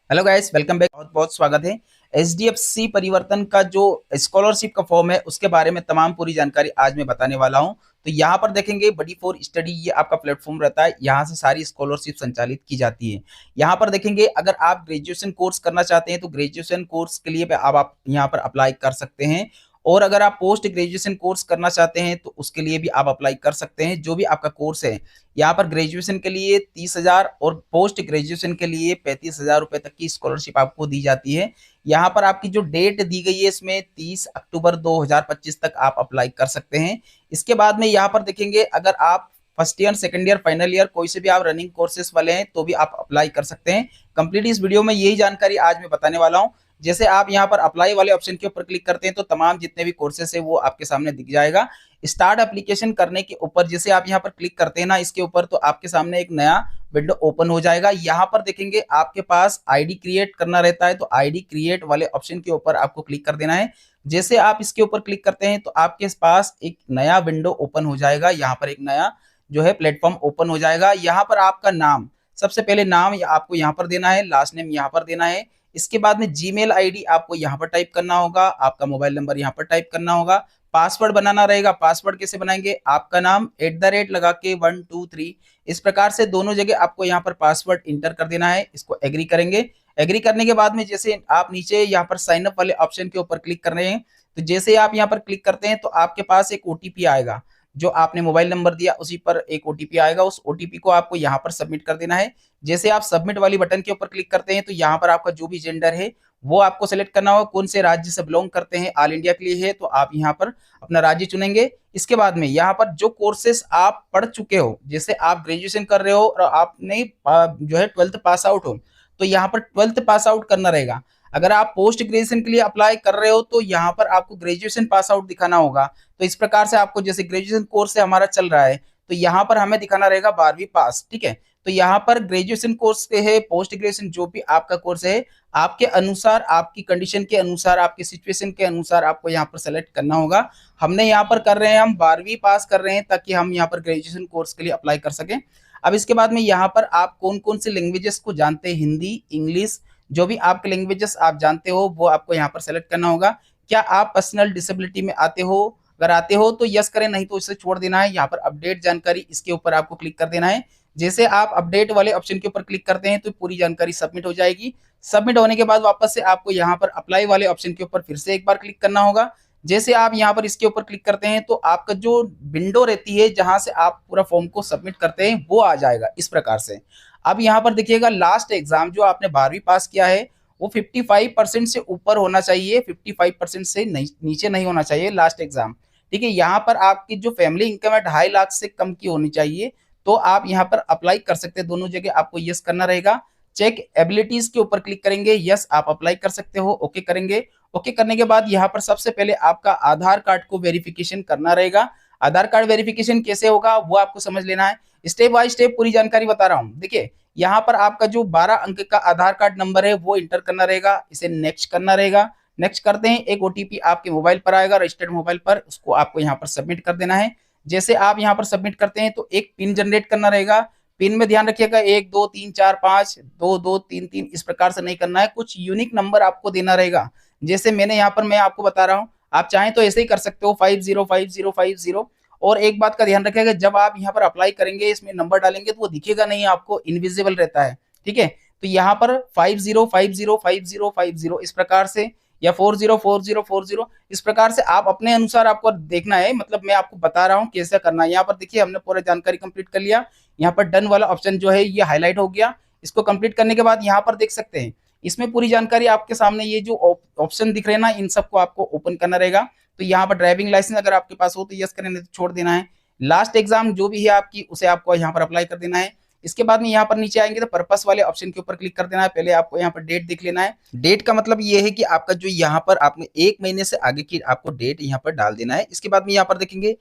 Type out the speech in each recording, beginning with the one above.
Hello guys, welcome back. बहुत बहुत स्वागत है। एचडीएफसी परिवर्तन का जो स्कॉलरशिप का फॉर्म है उसके बारे में तमाम पूरी जानकारी आज मैं बताने वाला हूं। तो यहाँ पर देखेंगे बडी फोर स्टडी, ये आपका प्लेटफॉर्म रहता है। यहाँ से सारी स्कॉलरशिप संचालित की जाती है। यहाँ पर देखेंगे अगर आप ग्रेजुएशन कोर्स करना चाहते हैं तो ग्रेजुएशन कोर्स के लिए आप यहाँ पर अप्लाई कर सकते हैं। और अगर आप पोस्ट ग्रेजुएशन कोर्स करना चाहते हैं तो उसके लिए भी आप अप्लाई कर सकते हैं। जो भी आपका कोर्स है, यहाँ पर ग्रेजुएशन के लिए 30,000 और पोस्ट ग्रेजुएशन के लिए 35,000 रुपए तक की स्कॉलरशिप आपको दी जाती है। यहाँ पर आपकी जो डेट दी गई है इसमें 30 अक्टूबर 2025 तक आप अप्लाई कर सकते हैं। इसके बाद में यहाँ पर देखेंगे अगर आप first year, second year, final year कोई से भी आप रनिंग कोर्सेज वाले हैं तो भी आप अप्लाई कर सकते हैं। कंप्लीट इस वीडियो में यही जानकारी आज मैं बताने वाला हूँ। जैसे आप यहाँ पर अप्लाई वाले ऑप्शन के ऊपर क्लिक करते हैं तो तमाम जितने भी कोर्सेस है वो आपके सामने दिख जाएगा। स्टार्ट एप्लीकेशन करने के ऊपर जैसे आप यहाँ पर क्लिक करते हैं ना इसके ऊपर, तो आपके सामने एक नया विंडो ओपन हो जाएगा। यहाँ पर देखेंगे आपके पास आईडी क्रिएट करना रहता है, तो आईडी क्रिएट वाले ऑप्शन के ऊपर आपको क्लिक कर देना है। जैसे आप इसके ऊपर क्लिक करते हैं तो आपके पास एक नया विंडो ओपन हो जाएगा। यहाँ पर एक नया जो है प्लेटफॉर्म ओपन हो जाएगा। यहाँ पर आपका नाम, सबसे पहले नाम आपको यहाँ पर देना है, लास्ट नेम यहाँ पर देना है। इसके बाद में जीमेल आईडी आपको यहाँ पर टाइप करना होगा, आपका मोबाइल नंबर यहाँ पर टाइप करना होगा। पासवर्ड बनाना रहेगा। पासवर्ड कैसे बनाएंगे, आपका नाम @ लगा के 1 2 3 इस प्रकार से दोनों जगह आपको यहाँ पर पासवर्ड इंटर कर देना है। इसको एग्री करेंगे। एग्री करने के बाद में जैसे आप नीचे यहाँ पर साइन अप वाले ऑप्शन के ऊपर क्लिक कर रहे हैं, तो जैसे आप यहाँ पर क्लिक करते हैं तो आपके पास एक ओटीपी आएगा। जो आपने मोबाइल नंबर दिया उसी पर एक ओटीपी आएगा। उस ओटीपी को आपको यहाँ पर सबमिट कर देना है। जैसे आप सबमिट वाली बटन के ऊपर क्लिक करते हैं तो यहाँ पर आपका जो भी जेंडर है वो आपको सेलेक्ट करना होगा। कौन से राज्य से बिलोंग करते हैं, ऑल इंडिया के लिए है तो आप यहाँ पर अपना राज्य चुनेंगे। इसके बाद में यहाँ पर जो कोर्सेस आप पढ़ चुके हो, जैसे आप ग्रेजुएशन कर रहे हो और आपने जो है 12th पास आउट हो, तो यहाँ पर 12th पास आउट करना रहेगा। अगर आप पोस्ट ग्रेजुएशन के लिए अप्लाई कर रहे हो तो यहाँ पर आपको ग्रेजुएशन पास आउट दिखाना होगा। तो इस प्रकार से आपको, जैसे ग्रेजुएशन कोर्स से हमारा चल रहा है तो यहाँ पर हमें दिखाना रहेगा 12वीं पास, ठीक है। तो यहाँ पर ग्रेजुएशन कोर्स के है, पोस्ट ग्रेजुएशन जो भी आपका कोर्स है, आपके अनुसार, आपकी कंडीशन के अनुसार, आपकी सिचुएशन के अनुसार आपको यहाँ पर सेलेक्ट करना होगा। हमने यहाँ पर कर रहे हैं, हम 12वीं पास कर रहे हैं ताकि हम यहाँ पर ग्रेजुएशन कोर्स के लिए अप्लाई कर सकें। अब इसके बाद में यहाँ पर आप कौन कौन से लैंग्वेजेस को जानते हैं, हिंदी, इंग्लिश, जो भी आपके लैंग्वेजेस आप जानते हो वो आपको यहाँ पर सेलेक्ट करना होगा। क्या आप पर्सनल डिसेबिलिटी में आते हो, अगर आते हो तो यस करें, नहीं तो इसे छोड़ देना है। यहाँ पर अपडेट जानकारी, इसके ऊपर आपको क्लिक कर देना है। जैसे आप अपडेट वाले ऑप्शन के ऊपर क्लिक करते हैं तो पूरी जानकारी सबमिट हो जाएगी। सबमिट होने के बाद वापस से आपको यहाँ पर अप्लाई वाले ऑप्शन के ऊपर फिर से एक बार क्लिक करना होगा। जैसे आप यहाँ पर इसके ऊपर क्लिक करते हैं तो आपका जो विंडो रहती है जहां से आप पूरा फॉर्म को सबमिट करते हैं वो आ जाएगा इस प्रकार से। अब यहाँ पर देखिएगा, लास्ट एग्जाम जो आपने 12वीं पास किया है वो 55% से ऊपर होना चाहिए, 55% से नीचे नहीं होना चाहिए लास्ट एग्जाम, ठीक है। यहाँ पर आपकी जो फैमिली इनकम है 2.5 लाख से कम की होनी चाहिए, तो आप यहाँ पर अप्लाई कर सकते हैं। दोनों जगह आपको यस करना रहेगा। चेक एबिलिटीज के ऊपर क्लिक करेंगे, यस आप अप्लाई कर सकते हो, ओके करेंगे। ओके करने के बाद यहाँ पर सबसे पहले आपका आधार कार्ड को वेरिफिकेशन करना रहेगा। आधार कार्ड वेरिफिकेशन कैसे होगा वो आपको समझ लेना है। स्टेप बाय स्टेप पूरी जानकारी बता रहा हूँ। देखिए, यहाँ पर आपका जो 12 अंक का आधार कार्ड नंबर है वो इंटर करना रहेगा। इसे नेक्स्ट करना रहेगा। नेक्स्ट करते हैं, एक ओटीपी आपके मोबाइल पर आएगा, रजिस्टर्ड मोबाइल पर, उसको आपको यहाँ पर सबमिट कर देना है। जैसे आप यहाँ पर सबमिट करते हैं तो एक पिन जनरेट करना रहेगा। पिन में ध्यान रखिएगा 1 2 3 4 5 2 2 3 3 इस प्रकार से नहीं करना है, कुछ यूनिक नंबर आपको देना रहेगा। जैसे मैंने यहाँ पर, मैं आपको बता रहा हूँ, आप चाहें तो ऐसे ही कर सकते हो 505050। और एक बात का ध्यान रखिएगा, जब आप यहाँ पर अप्लाई करेंगे इसमें नंबर डालेंगे तो वो दिखेगा नहीं, आपको इनविजिबल रहता है, ठीक है। तो यहाँ पर 50505050 इस प्रकार से, या 404040 इस प्रकार से आप अपने अनुसार आपको देखना है। मतलब मैं आपको बता रहा हूँ कैसे करना है। यहाँ पर देखिए हमने पूरा जानकारी कंप्लीट कर लिया। यहाँ पर डन वाला ऑप्शन जो है ये हाईलाइट हो गया। इसको कंप्लीट करने के बाद यहाँ पर देख सकते हैं इसमें पूरी जानकारी आपके सामने, ये जो ऑप्शन दिख रहे हैं ना इन सबको आपको ओपन करना रहेगा। तो यहाँ पर ड्राइविंग लाइसेंस अगर आपके पास हो तो यस करें, नहीं तो छोड़ देना है। लास्ट एग्जाम जो भी है आपकी उसे आपको यहाँ पर अप्लाई कर देना है। इसके बाद में यहाँ पर नीचे आएंगे तो पर्पस वाले ऑप्शन के ऊपर क्लिक कर देना है। पहले आपको यहाँ पर डेट देख लेना है। डेट का मतलब ये है कि आपका जो यहाँ पर आपने 1 महीने से आगे की आपको डेट यहाँ पर डाल देना है। इसके बाद में यहाँ पर देखेंगे,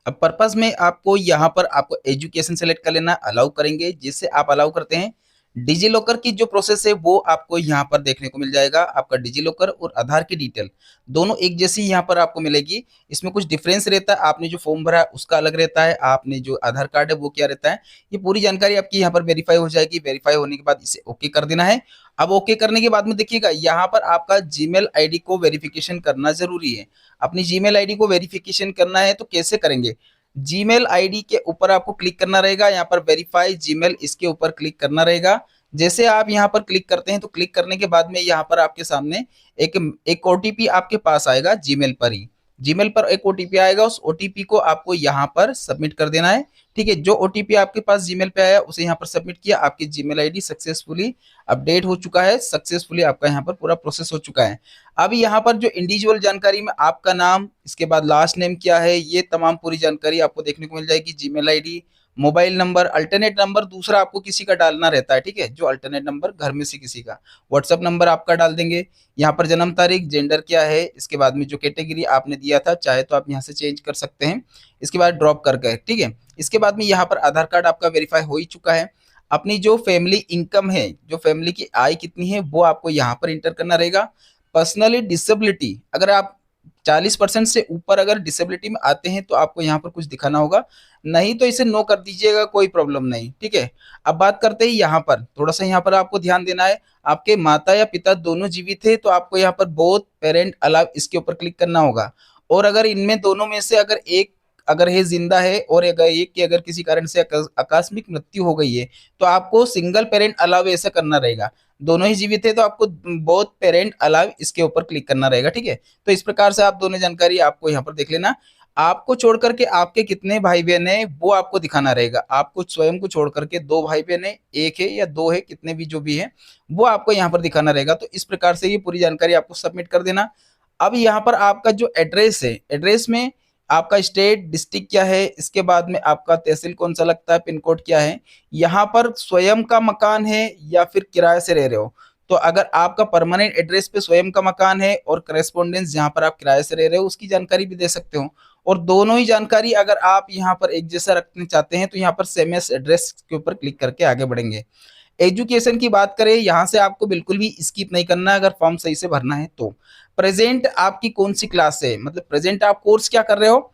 अब पर्पस में आपको यहाँ पर आपको एजुकेशन सेलेक्ट कर लेना, अलाउ करेंगे। जिससे आप अलाउ करते हैं डिजी लॉकर की जो प्रोसेस है वो आपको यहाँ पर देखने को मिल जाएगा। आपका डिजी लॉकर और आधार की डिटेल दोनों एक जैसी यहाँ पर आपको मिलेगी। इसमें कुछ डिफरेंस रहता है, आपने जो फॉर्म भरा है उसका अलग रहता है, आपने जो आधार कार्ड है वो क्या रहता है। ये पूरी जानकारी आपकी यहाँ पर वेरीफाई हो जाएगी। वेरीफाई होने के बाद इसे ओके कर देना है। अब ओके करने के बाद में देखिएगा यहाँ पर आपका जीमेल आईडी को वेरिफिकेशन करना जरूरी है। अपनी जीमेल आईडी को वेरिफिकेशन करना है तो कैसे करेंगे, जीमेल आईडी के ऊपर आपको क्लिक करना रहेगा, यहाँ पर वेरीफाई जीमेल इसके ऊपर क्लिक करना रहेगा। जैसे आप यहाँ पर क्लिक करते हैं तो क्लिक करने के बाद में यहाँ पर आपके सामने एक एक ओटीपी आपके पास आएगा। जीमेल पर ही जीमेल पर एक ओटीपी आएगा, उस ओटीपी को आपको यहाँ पर सबमिट कर देना है। ठीक है, जो ओटीपी आपके पास जीमेल पे आया उसे यहाँ पर सबमिट किया, आपकी जीमेल आईडी सक्सेसफुली अपडेट हो चुका है, सक्सेसफुली आपका यहाँ पर पूरा प्रोसेस हो चुका है। अब यहाँ पर जो इंडिविजुअल जानकारी में आपका नाम, इसके बाद लास्ट नेम क्या है, ये तमाम पूरी जानकारी आपको देखने को मिल जाएगी। Gmail ID, mobile number, alternate number दूसरा आपको किसी का डालना रहता है। ठीक है, जो अल्टरनेट नंबर घर में से किसी का, व्हाट्सअप नंबर आपका डाल देंगे। यहाँ पर जन्म तारीख, जेंडर क्या है, इसके बाद में जो कैटेगरी आपने दिया था चाहे तो आप यहाँ से चेंज कर सकते हैं, इसके बाद ड्रॉप करके। ठीक है, इसके बाद में यहाँ पर आधार कार्ड आपका वेरीफाई हो ही चुका है। अपनी जो फैमिली इनकम है, जो फैमिली की आय कितनी है वो आपको यहाँ पर इंटर करना रहेगा। पर्सनली डिसेबिलिटी, अगर आप 40% से ऊपर अगर डिसेबिलिटी में आते हैं तो आपको यहाँ पर कुछ दिखाना होगा, नहीं तो इसे नो कर दीजिएगा, कोई प्रॉब्लम नहीं। ठीक है, अब बात करते हैं यहाँ पर, थोड़ा सा यहाँ पर आपको ध्यान देना है। आपके माता या पिता दोनों जीवित है तो आपको यहाँ पर बोथ पेरेंट अलाव इसके ऊपर क्लिक करना होगा। और अगर इनमें दोनों में से अगर एक अगर है जिंदा है और अगर एक की अगर किसी कारण से आकस्मिक मृत्यु हो गई है तो आपको सिंगल पेरेंट अलाव ऐसा करना रहेगा। दोनों ही जीवित है तो आपको बोथ पेरेंट अलाव इसके ऊपर क्लिक करना रहेगा। ठीक है, तो इस प्रकार से आप दोनों जानकारी आपको यहाँ पर देख लेना। आपको छोड़ करके आपके कितने भाई बहन है वो आपको दिखाना रहेगा। आपको स्वयं को छोड़ करके 2 भाई बहन है, 1 है या 2 है, कितने भी जो भी है वो आपको यहाँ पर दिखाना रहेगा। तो इस प्रकार से ये पूरी जानकारी आपको सबमिट कर देना। अब यहाँ पर आपका जो एड्रेस है, एड्रेस में आपका स्टेट डिस्ट्रिक्ट क्या है, इसके बाद में आपका तहसील कौन सा लगता है, पिन कोड क्या है, यहाँ पर स्वयं का मकान है या फिर किराए से रह रहे हो। तो अगर आपका परमानेंट एड्रेस पे स्वयं का मकान है और करेस्पॉन्डेंस जहाँ पर आप किराए से रह रहे हो उसकी जानकारी भी दे सकते हो। और दोनों ही जानकारी अगर आप यहाँ पर एक जैसा रखना चाहते हैं तो यहाँ पर सेम एस एड्रेस के ऊपर क्लिक करके आगे बढ़ेंगे। एजुकेशन की बात करें, यहाँ से आपको बिल्कुल भी स्किप नहीं करना है अगर फॉर्म सही से भरना है तो। प्रेजेंट आपकी कौन सी क्लास है, मतलब प्रेजेंट आप कोर्स क्या कर रहे हो,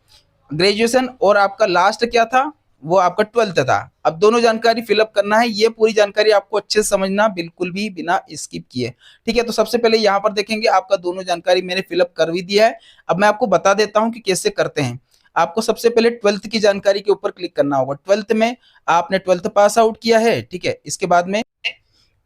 ग्रेजुएशन, और आपका लास्ट क्या था वो आपका 12th था। अब दोनों जानकारी फिलअप करना है, ये पूरी जानकारी आपको अच्छे से समझना, बिल्कुल भी बिना स्किप किए। ठीक है, तो सबसे पहले यहाँ पर देखेंगे आपका दोनों जानकारी मैंने फिलअप कर भी दिया है। अब मैं आपको बता देता हूँ कि कैसे करते हैं। आपको सबसे पहले 12th की जानकारी के ऊपर क्लिक करना होगा। 12th में आपने 12th पास आउट किया है। ठीक है, इसके बाद में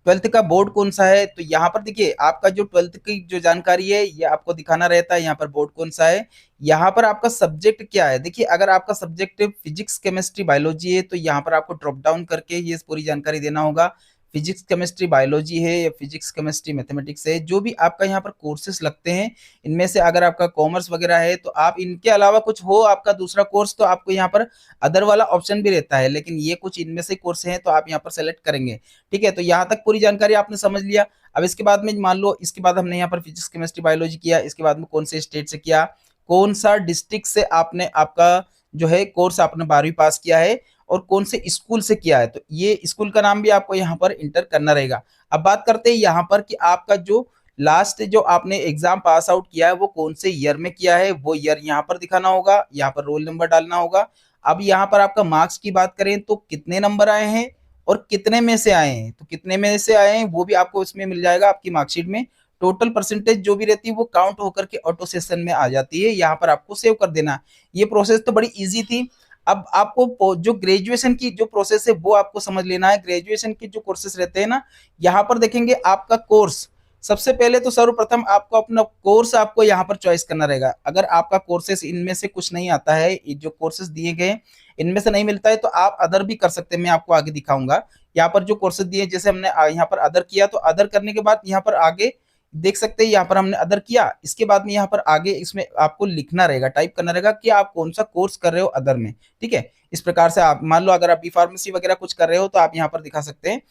12th का बोर्ड कौन सा है, तो यहाँ पर देखिए आपका जो 12th की जो जानकारी है ये आपको दिखाना रहता है। यहाँ पर बोर्ड कौन सा है, यहाँ पर आपका सब्जेक्ट क्या है। देखिए अगर आपका सब्जेक्ट फिजिक्स केमिस्ट्री बायोलॉजी है तो यहाँ पर आपको ड्रॉप डाउन करके ये पूरी जानकारी देना होगा। फिजिक्स केमिस्ट्री बायोलॉजी है या फिजिक्स केमिस्ट्री मैथमेटिक्स है, जो भी आपका यहाँ पर कोर्सेस लगते हैं इनमें से अगर आपका कॉमर्स वगैरह है तो आप इनके अलावा कुछ हो आपका दूसरा कोर्स तो आपको यहाँ पर अदर वाला ऑप्शन भी रहता है, लेकिन ये कुछ इनमें से कोर्स हैं तो आप यहाँ पर सेलेक्ट करेंगे। ठीक है, तो यहाँ तक पूरी जानकारी आपने समझ लिया। अब इसके बाद में मान लो इसके बाद हमने यहाँ पर फिजिक्स केमिस्ट्री बायोलॉजी किया, इसके बाद में कौन से स्टेट से किया, कौन सा डिस्ट्रिक्ट से आपने आपका जो है कोर्स आपने 12वीं पास किया है और कौन से स्कूल से किया है, तो ये स्कूल का नाम भी आपको यहाँ पर इंटर करना रहेगा। अब बात करते हैं यहाँ पर कि आपका जो लास्ट जो आपने एग्जाम पास आउट किया है वो कौन से ईयर में किया है, वो ईयर यहाँ पर दिखाना होगा, यहाँ पर रोल नंबर डालना होगा। अब यहाँ पर आपका मार्क्स की बात करें तो कितने नंबर आए हैं और कितने में से आए हैं, तो कितने में से आए हैं वो भी आपको इसमें मिल जाएगा आपकी मार्कशीट में। टोटल परसेंटेज जो भी रहती है वो काउंट होकर के ऑटो सेशन में आ जाती है, यहाँ पर आपको सेव कर देना। ये प्रोसेस तो बड़ी इजी थी। अब आपको जो ग्रेजुएशन की जो प्रोसेस है वो आपको समझ लेना है। ग्रेजुएशन के जो कोर्सेस रहते हैं ना, यहाँ पर देखेंगे आपका कोर्स, सबसे पहले तो सर्वप्रथम आपको अपना कोर्स आपको यहाँ पर चॉइस करना रहेगा। अगर आपका कोर्सेस इनमें से कुछ नहीं आता है, जो कोर्सेस दिए गए इनमें से नहीं मिलता है तो आप अदर भी कर सकते हैं, मैं आपको आगे दिखाऊंगा। यहाँ पर जो कोर्सेज दिए जैसे हमने यहाँ पर अदर किया तो अदर करने के बाद यहाँ पर आगे देख सकते हैं यहाँ पर हमने अदर किया, इसके बाद में यहाँ पर आगे इसमें आपको लिखना रहेगा, टाइप करना रहेगा कि आप कौन सा कोर्स कर रहे हो अदर में। ठीक है, इस प्रकार से आप मान लो अगर आप बी फार्मेसी वगैरह कुछ कर रहे हो तो आप यहाँ पर दिखा सकते हैं।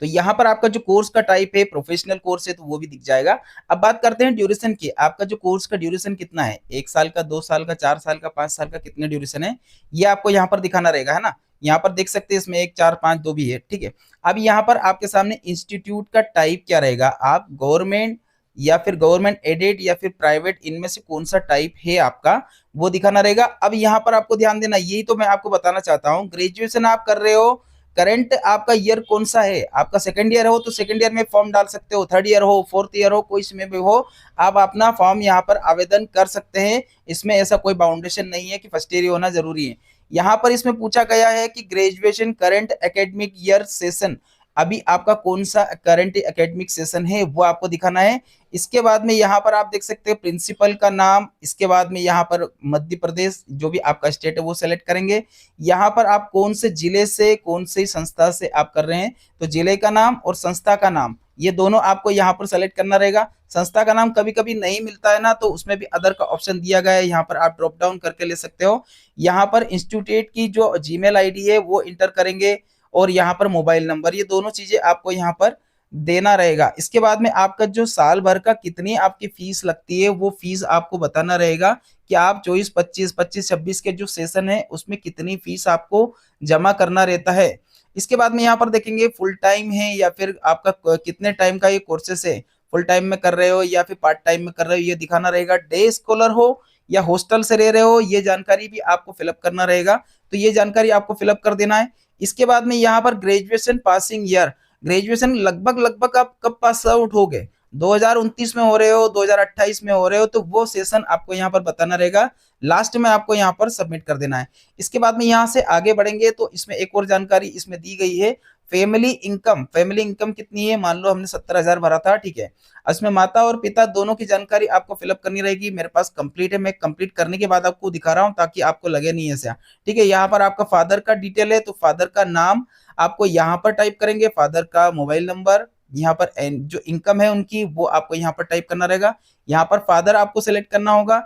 तो यहाँ पर आपका जो कोर्स का टाइप है प्रोफेशनल कोर्स है तो वो भी दिख जाएगा। अब बात करते हैं ड्यूरेशन की, आपका जो कोर्स का ड्यूरेशन कितना है, 1 साल का, 2 साल का, 4 साल का, 5 साल का, कितने ड्यूरेशन है ये आपको यहाँ पर दिखाना रहेगा, है ना। यहाँ पर देख सकते हैं इसमें 1 4 5 2 भी है, ठीक है। अब यहाँ पर आपके सामने इंस्टीट्यूट का टाइप क्या रहेगा, आप गवर्नमेंट या फिर गवर्नमेंट एडेड या फिर प्राइवेट, इनमें से कौन सा टाइप है आपका, वो दिखाना रहेगा। अब यहाँ पर आपको ध्यान देना, यही तो मैं आपको बताना चाहता हूँ, ग्रेजुएशन आप कर रहे हो, करंट आपका ईयर कौन सा है, आपका सेकंड ईयर हो तो सेकंड ईयर में फॉर्म डाल सकते हो, थर्ड ईयर हो, फोर्थ ईयर हो, कोई इसमें भी हो, आप अपना फॉर्म यहाँ पर आवेदन कर सकते हैं। इसमें ऐसा कोई बाउंडेशन नहीं है कि फर्स्ट ईयर होना जरूरी है। यहाँ पर इसमें पूछा गया है कि graduation current academic year session, अभी आपका कौन सा करंट एकेडमिक सेशन है वो आपको दिखाना है। इसके बाद में यहाँ पर आप देख सकते हैं प्रिंसिपल का नाम, इसके बाद में यहाँ पर मध्य प्रदेश जो भी आपका स्टेट है वो सेलेक्ट करेंगे। यहाँ पर आप कौन से जिले से, कौन सी संस्था से आप कर रहे हैं, तो जिले का नाम और संस्था का नाम ये दोनों आपको यहाँ पर सेलेक्ट करना रहेगा। संस्था का नाम कभी कभी नहीं मिलता है ना, तो उसमें भी अदर का ऑप्शन दिया गया है, यहाँ पर आप ड्रॉप डाउन करके ले सकते हो। यहाँ पर इंस्टीट्यूट की जो जीमेल आईडी है वो इंटर करेंगे और यहाँ पर मोबाइल नंबर, ये दोनों चीजें आपको यहाँ पर देना रहेगा। इसके बाद में आपका जो साल भर का कितनी आपकी फीस लगती है वो फीस आपको बताना रहेगा कि आप 24 25 25 26 के जो सेशन है उसमें कितनी फीस आपको जमा करना रहता है। इसके बाद में यहाँ पर देखेंगे फुल टाइम है या फिर आपका कितने टाइम का ये कोर्सेस है, फुल टाइम में कर रहे हो या फिर पार्ट टाइम में कर रहे हो ये दिखाना रहेगा। डे स्कॉलर हो या हॉस्टल से रह रहे हो ये जानकारी भी आपको फिलअप करना रहेगा, तो ये जानकारी आपको फिलअप कर देना है। इसके बाद में यहाँ पर ग्रेजुएशन पासिंग ईयर, ग्रेजुएशन लगभग लगभग आप कब पास आउट हो गए, 2029 में हो रहे हो, 2028 में हो रहे हो, तो वो सेशन आपको यहाँ पर बताना रहेगा। लास्ट में आपको यहाँ पर सबमिट कर देना है। इसके बाद में यहाँ से आगे बढ़ेंगे तो इसमें एक और जानकारी इसमें दी गई है, फैमिली इनकम, फैमिली इनकम कितनी है, मान लो हमने 70,000 भरा था, ठीक है। इसमें माता और पिता दोनों की जानकारी आपको फिलअप करनी रहेगी। मेरे पास कंप्लीट है, मैं कंप्लीट करने के बाद आपको दिखा रहा हूँ ताकि आपको लगे नहीं ऐसा, ठीक है। यहाँ पर आपका फादर का डिटेल है, तो फादर का नाम आपको यहाँ पर टाइप करेंगे, फादर का मोबाइल नंबर, यहाँ पर जो इनकम है उनकी वो आपको यहाँ पर टाइप करना रहेगा। यहाँ पर फादर आपको सेलेक्ट करना होगा,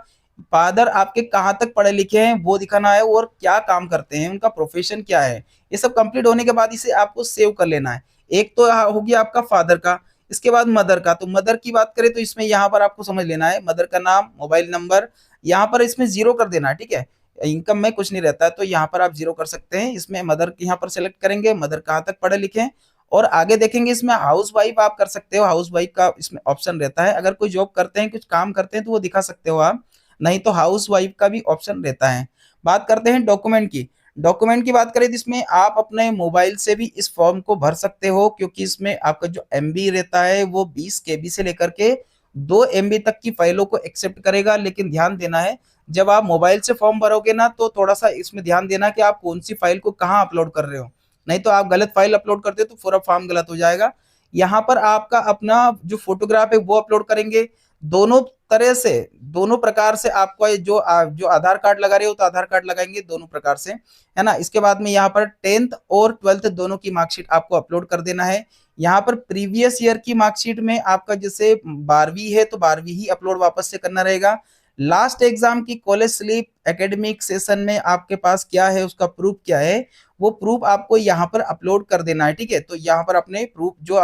फादर आपके कहाँ तक पढ़े लिखे हैं वो दिखाना है और क्या काम करते हैं, उनका प्रोफेशन क्या है, ये सब कंप्लीट होने के बाद इसे आपको सेव कर लेना है। एक तो हो गया आपका फादर का। इसके बाद मदर का, तो मदर की बात करें तो इसमें यहाँ पर आपको समझ लेना है, मदर का नाम, मोबाइल नंबर, यहाँ पर इसमें 0 कर देना है, ठीक है। इनकम में कुछ नहीं रहता है तो यहाँ पर आप 0 कर सकते हैं। इसमें मदर यहाँ पर सेलेक्ट करेंगे, मदर कहाँ तक पढ़े लिखे हैं। और आगे देखेंगे इसमें हाउस वाइफ आप कर सकते हो, हाउस वाइफ का इसमें ऑप्शन रहता है, अगर कोई जॉब करते हैं कुछ काम करते हैं तो वो दिखा सकते हो आप, नहीं तो हाउस वाइफ का भी ऑप्शन रहता है। बात करते हैं डॉक्यूमेंट की, डॉक्यूमेंट की बात करें तो इसमें आप अपने मोबाइल से भी इस फॉर्म को भर सकते हो, क्योंकि इसमें आपका जो एमबी रहता है वो 20 केबी से लेकर के 2 एमबी तक की फाइलों को एक्सेप्ट करेगा। लेकिन ध्यान देना है जब आप मोबाइल से फॉर्म भरोगे ना तो थोड़ा सा इसमें ध्यान देना कि आप कौन सी फाइल को कहाँ अपलोड कर रहे हो, नहीं तो आप गलत फाइल अपलोड करते हो तो पूरा फॉर्म गलत हो जाएगा। यहाँ पर आपका अपना जो फोटोग्राफ है वो अपलोड करेंगे, दोनों तरह से, दोनों प्रकार से आपको जो आधार कार्ड लगा रहे हो तो आधार कार्ड लगाएंगे दोनों प्रकार से, है ना। इसके बाद में यहाँ पर 10th और 12th दोनों की मार्कशीट आपको अपलोड कर देना है। यहाँ पर प्रीवियस ईयर की मार्कशीट में आपका जैसे 12वीं है तो 12वीं ही अपलोड वापस से करना रहेगा। लास्ट एग्जाम की कॉलेज स्लिप एकेडमिक सेशन में आपके पास क्या है, उसका प्रूफ क्या है, वो प्रूफ आपको यहाँ पर अपलोड कर देना है, ठीक है। तो यहाँ पर अपने प्रूफ जो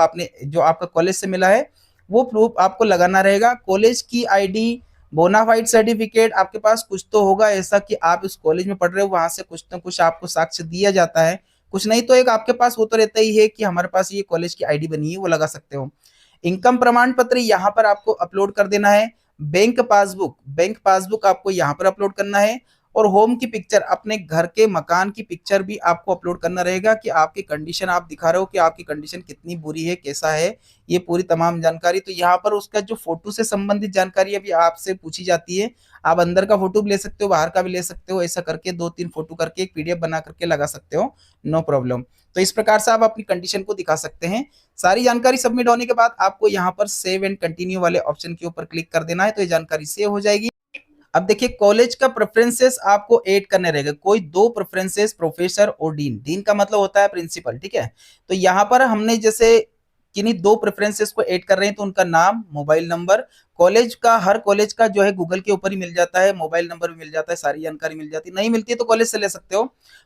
आपका कॉलेज से मिला है वो प्रूफ आपको लगाना रहेगा। कॉलेज की आईडी, बोनाफाइड सर्टिफिकेट आपके पास कुछ तो होगा ऐसा कि आप इस कॉलेज में पढ़ रहे हो, वहां से कुछ ना कुछ आपको साक्ष्य दिया जाता है, कुछ नहीं तो एक आपके पास वो तो रहता ही है कि हमारे पास ये कॉलेज की आईडी बनी है, वो लगा सकते हो। इनकम प्रमाण पत्र यहाँ पर आपको अपलोड कर देना है। बैंक पासबुक, बैंक पासबुक आपको यहाँ पर अपलोड करना है। और होम की पिक्चर, अपने घर के मकान की पिक्चर भी आपको अपलोड करना रहेगा कि आपकी कंडीशन आप दिखा रहे हो कि आपकी कंडीशन कितनी बुरी है, कैसा है, ये पूरी तमाम जानकारी। तो यहाँ पर उसका जो फोटो से संबंधित जानकारी अभी आपसे पूछी जाती है, आप अंदर का फोटो भी ले सकते हो, बाहर का भी ले सकते हो, ऐसा करके 2-3 फोटो करके एक पीडीएफ बना करके लगा सकते हो, नो प्रॉब्लम। तो इस प्रकार से आप अपनी कंडीशन को दिखा सकते हैं। सारी जानकारी सबमिट होने के बाद आपको यहाँ पर सेव एंड कंटिन्यू वाले ऑप्शन के ऊपर क्लिक कर देना है, तो ये जानकारी सेव हो जाएगी। अब देखिए कॉलेज का प्रेफरेंसेस आपको ऐड करने रहेगा, कोई 2 प्रेफरेंसेस, प्रोफेसर और डीन, डीन का मतलब होता है प्रिंसिपल, ठीक है। तो यहाँ पर हमने जैसे किन्हीं 2 प्रेफरेंसेस को ऐड कर रहे हैं तो उनका नाम, मोबाइल नंबर, कॉलेज का, हर कॉलेज का जो है गूगल के ऊपर ही मिल जाता है, मोबाइल नंबर भी मिल जाता है, सारी जानकारी मिल जाती है, नहीं मिलती है तो कॉलेज से ले सकते हो।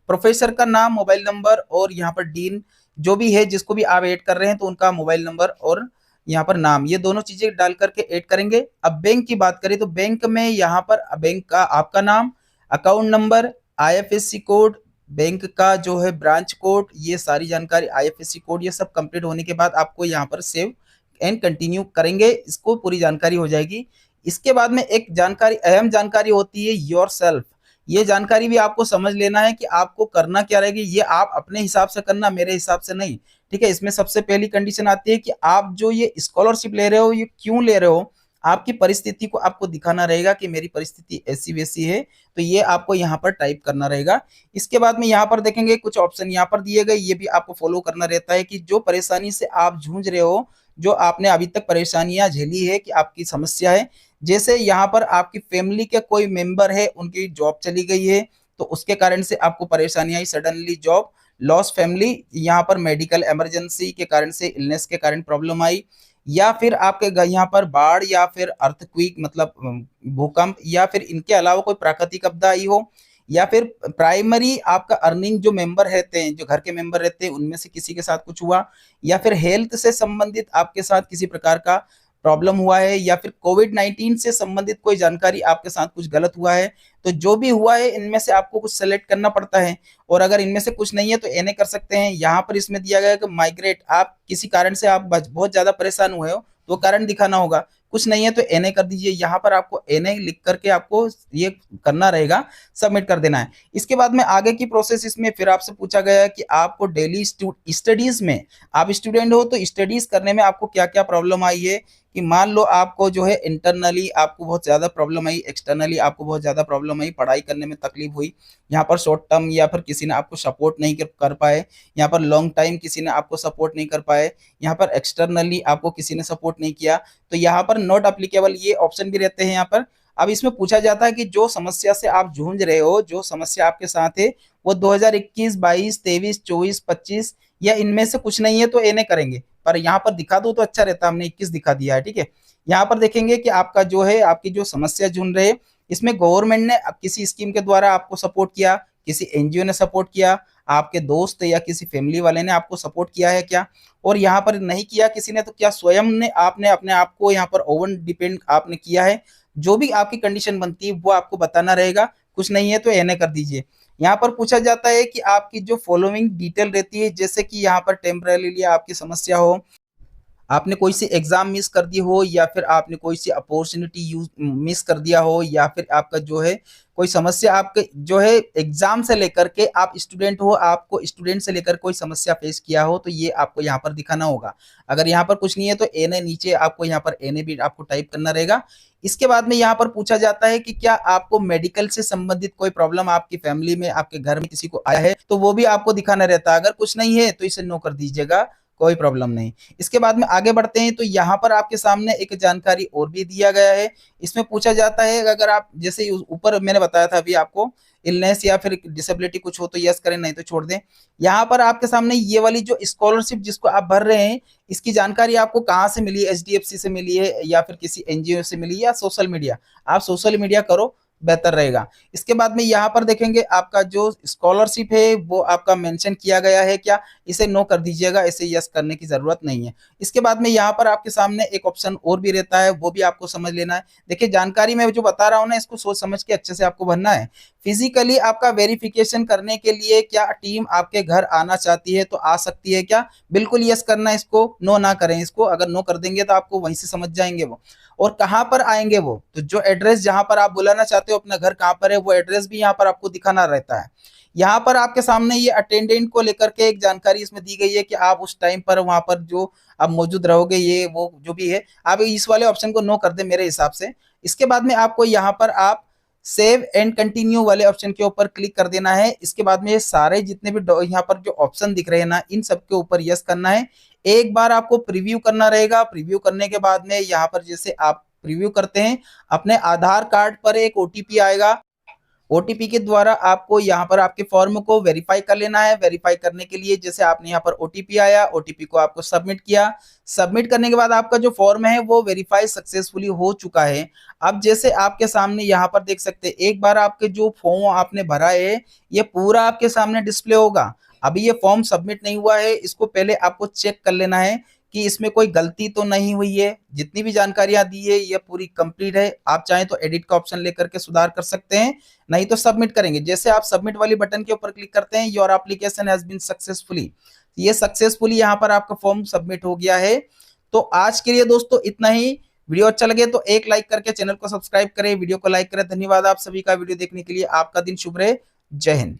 प्रोफेसर का नाम, मोबाइल नंबर और यहाँ पर डीन जो भी है जिसको भी आप ऐड कर रहे हैं तो उनका मोबाइल नंबर और यहाँ पर नाम, ये दोनों चीजें डाल करके ऐड करेंगे। अब बैंक की बात करें तो बैंक में यहाँ पर बैंक का आपका नाम, account number, IFSC code, bank का जो है ब्रांच कोड, ये सारी जानकारी, आईएफएससी कोड, ये सब कंप्लीट होने के बाद आपको यहाँ पर सेव एंड कंटिन्यू करेंगे, इसको पूरी जानकारी हो जाएगी। इसके बाद में एक जानकारी, अहम जानकारी होती है योर सेल्फ। ये जानकारी भी आपको समझ लेना है कि आपको करना क्या रहेगी, ये आप अपने हिसाब से करना, मेरे हिसाब से नहीं, ठीक है। इसमें सबसे पहली कंडीशन आती है कि आप जो ये स्कॉलरशिप ले रहे हो, ये क्यों ले रहे हो, आपकी परिस्थिति को आपको दिखाना रहेगा कि मेरी परिस्थिति ऐसी वैसी है, तो ये आपको यहाँ पर टाइप करना रहेगा। इसके बाद में यहाँ पर देखेंगे कुछ ऑप्शन यहाँ पर दिए गए, ये भी आपको फॉलो करना रहता है कि जो परेशानी से आप जूझ रहे हो, जो आपने अभी तक परेशानियां झेली है, कि आपकी समस्या है, जैसे यहाँ पर आपकी फैमिली के कोई मेंबर है, उनकी जॉब चली गई है, तो उसके कारण से आपको परेशानी आई, सडनली जॉब लॉस, फैमिली, यहाँ पर मेडिकल इमरजेंसी के कारण से, इलनेस के कारण प्रॉब्लम आई, या फिर आपके यहाँ पर बाढ़ या फिर अर्थक्वेक मतलब भूकंप, या फिर इनके अलावा कोई प्राकृतिक आपदा आई हो, या फिर प्राइमरी आपका अर्निंग जो मेंबर रहते हैं, जो घर के मेंबर रहते हैं, उनमें से किसी के साथ कुछ हुआ, या फिर हेल्थ से संबंधित आपके साथ किसी प्रकार का प्रॉब्लम हुआ है, या फिर कोविड-19 से संबंधित कोई जानकारी आपके साथ कुछ गलत हुआ है, तो जो भी हुआ है इनमें से आपको कुछ सेलेक्ट करना पड़ता है। और अगर इनमें से कुछ नहीं है तो एनए कर सकते हैं। यहाँ पर इसमें दिया गया है कि माइग्रेट, आप किसी कारण से आप बहुत ज्यादा परेशान हुए हो तो कारण दिखाना होगा, कुछ नहीं है तो एनए कर दीजिए। यहाँ पर आपको एनए लिख करके आपको ये करना रहेगा, सबमिट कर देना है। इसके बाद में आगे की प्रोसेस, इसमें फिर आपसे पूछा गया है कि आपको डेली स्टडीज में, आप स्टूडेंट हो तो स्टडीज करने में आपको क्या क्या प्रॉब्लम आई है, कि मान लो आपको जो है इंटरनली आपको बहुत ज़्यादा प्रॉब्लम आई, एक्सटर्नली आपको बहुत ज़्यादा प्रॉब्लम आई, पढ़ाई करने में तकलीफ हुई, यहाँ पर शॉर्ट टर्म या फिर किसी ने आपको सपोर्ट नहीं कर पाए, यहाँ पर लॉन्ग टाइम किसी ने आपको सपोर्ट नहीं कर पाए, यहाँ पर एक्सटर्नली आपको किसी ने सपोर्ट नहीं किया, तो यहाँ पर नॉट अप्लीकेबल ये ऑप्शन भी रहते हैं यहाँ पर। अब इसमें पूछा जाता है कि जो समस्या से आप जूझ रहे हो, जो समस्या आपके साथ है, वो 2021, 22, 23, 24, 25 या इनमें से कुछ नहीं है तो एनए करेंगे, पर यहाँ पर दिखा दो तो अच्छा रहता, हमने 21 दिखा दिया है, ठीक है। यहाँ पर देखेंगे कि आपका जो है, आपकी जो समस्या जूझ रहे, इसमें गवर्नमेंट ने किसी स्कीम के द्वारा आपको सपोर्ट किया, किसी एनजीओ ने सपोर्ट किया, आपके दोस्त या किसी फैमिली वाले ने आपको सपोर्ट किया है क्या, और यहाँ पर नहीं किया किसी ने तो क्या स्वयं ने आपने अपने आप को यहाँ पर ओवन डिपेंड आपने किया है, जो भी आपकी कंडीशन बनती है वो आपको बताना रहेगा, कुछ नहीं है तो एनए कर दीजिए। यहाँ पर पूछा जाता है कि आपकी जो फॉलोइंग डिटेल रहती है, जैसे कि यहाँ पर टेम्परेली आपकी समस्या हो, आपने कोई सी एग्जाम मिस कर दी हो, या फिर आपने कोई सी अपॉर्चुनिटी यूज मिस कर दिया हो, या फिर आपका जो है कोई समस्या आपके जो है एग्जाम से लेकर के, आप स्टूडेंट हो, आपको स्टूडेंट से लेकर कोई समस्या फेस किया हो, तो ये आपको यहाँ पर दिखाना होगा। अगर यहाँ पर कुछ नहीं है तो एनए नीचे आपको यहाँ पर एनए भी आपको टाइप करना रहेगा। इसके बाद में यहाँ पर पूछा जाता है कि क्या आपको मेडिकल से संबंधित कोई प्रॉब्लम आपकी फैमिली में, आपके घर में किसी को आया है, तो वो भी आपको दिखाना रहता है। अगर कुछ नहीं है तो इसे नो कर दीजिएगा, कोई प्रॉब्लम नहीं। इसके बाद में आगे बढ़ते हैं, तो यहाँ पर आपके सामने एक जानकारी और भी दिया गया है। इसमें पूछा जाता है अगर आप, जैसे ऊपर मैंने बताया था अभी आपको, इलनेस या फिर डिसेबिलिटी कुछ हो तो यस करें, नहीं तो छोड़ दें। यहाँ पर आपके सामने ये वाली जो स्कॉलरशिप जिसको आप भर रहे हैं, इसकी जानकारी आपको कहाँ से मिली है, एचडीएफसी से मिली है या फिर किसी एनजीओ से मिली है, या सोशल मीडिया, आप सोशल मीडिया करो, बेहतर रहेगा। इसके बाद में यहाँ पर देखेंगे आपका जो स्कॉलरशिप है वो आपका मेंशन किया गया है क्या, इसे नो कर दीजिएगा, इसे यस करने की जरूरत नहीं है। इसके बाद में यहाँ पर आपके सामने एक ऑप्शन और भी रहता है, वो भी आपको समझ लेना है। देखिए जानकारी मैं जो बता रहा हूँ ना, इसको सोच समझ के अच्छे से आपको भरना है। फिजिकली आपका वेरिफिकेशन करने के लिए क्या टीम आपके घर आना चाहती है तो आ सकती है क्या, बिल्कुल यस करना है, इसको नो ना करें। इसको अगर नो कर देंगे तो आपको वहीं से समझ जाएंगे वो। और कहाँ पर आएंगे वो, तो जो एड्रेस जहां पर आप बुलाना चाहते हो अपना घर कहाँ पर है, वो एड्रेस भी यहाँ पर आपको दिखाना रहता है। यहाँ पर आपके सामने ये अटेंडेंट को लेकर के एक जानकारी इसमें दी गई है कि आप उस टाइम पर वहां पर जो आप मौजूद रहोगे, ये वो जो भी है, आप इस वाले ऑप्शन को नो कर दे मेरे हिसाब से। इसके बाद में आपको यहाँ पर आप सेव एंड कंटिन्यू वाले ऑप्शन के ऊपर क्लिक कर देना है। इसके बाद में ये सारे जितने भी यहाँ पर जो ऑप्शन दिख रहे हैं ना, इन सब के ऊपर यस करना है। एक बार आपको प्रीव्यू करना रहेगा। प्रीव्यू करने के बाद में यहाँ पर जैसे आप प्रीव्यू करते हैं, अपने आधार कार्ड पर एक ओटीपी आएगा, ओटीपी के द्वारा आपको यहाँ पर आपके फॉर्म को वेरीफाई कर लेना है। वेरीफाई करने के लिए जैसे आपने यहाँ पर ओटीपी आया, ओटीपी को आपको सबमिट किया, सबमिट करने के बाद आपका जो फॉर्म है वो वेरीफाई सक्सेसफुली हो चुका है। अब जैसे आपके सामने यहाँ पर देख सकते हैं, एक बार आपके जो फॉर्म आपने भरा है ये पूरा आपके सामने डिस्प्ले होगा। अभी ये फॉर्म सबमिट नहीं हुआ है, इसको पहले आपको चेक कर लेना है कि इसमें कोई गलती तो नहीं हुई है। जितनी भी जानकारियां दी है ये पूरी कंप्लीट है। आप चाहें तो एडिट का ऑप्शन लेकर के सुधार कर सकते हैं, नहीं तो सबमिट करेंगे। जैसे आप सबमिट वाली बटन के ऊपर क्लिक करते हैं, your application has been successfully, ये सक्सेसफुली यहाँ पर आपका फॉर्म सबमिट हो गया है। तो आज के लिए दोस्तों इतना ही। वीडियो अच्छा लगे तो एक लाइक करके चैनल को सब्सक्राइब करें, वीडियो को लाइक करें। धन्यवाद आप सभी का वीडियो देखने के लिए। आपका दिन शुभ रहे। जय हिंद।